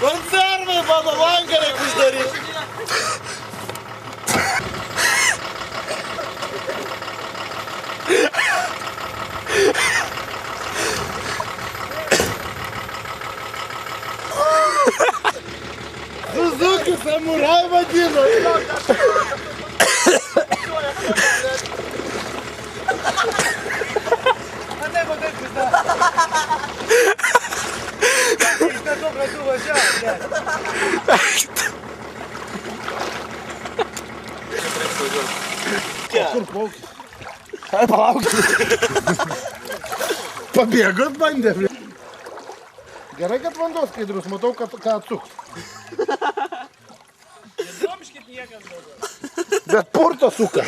Konservai mano langą reikia uždaryti. Suzuki samurai vadino. Matai, pizda. Iš to pradžių važiavo. Kur plaukis? Ką palaukis? Pabėgot bandė. Gerai, kad vanduo skaidrus, matau, ką atsuks. Nedomškit niekam daugiau. Bet purto suka.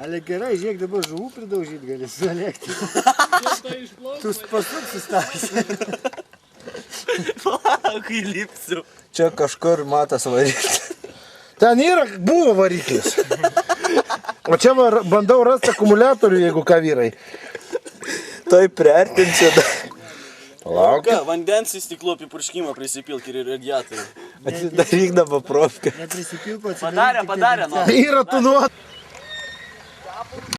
Ale gerai, žiūrėk, dabar žuvų pridaužyti gali sulėkti. Tu pasuk sustaisi. Palauk, įlipsiu. Čia kažkur matas variklis. Ten buvo variklis. O čia bandau rasti akumuliatorių, jeigu ką vyrai. Toj priartinčiau. Palauk. Vandens į stiklų apipurškimą prisipilk ir radiatorių. Atsidaryk dabar profką. Padarė, nu. Yra tu nuot.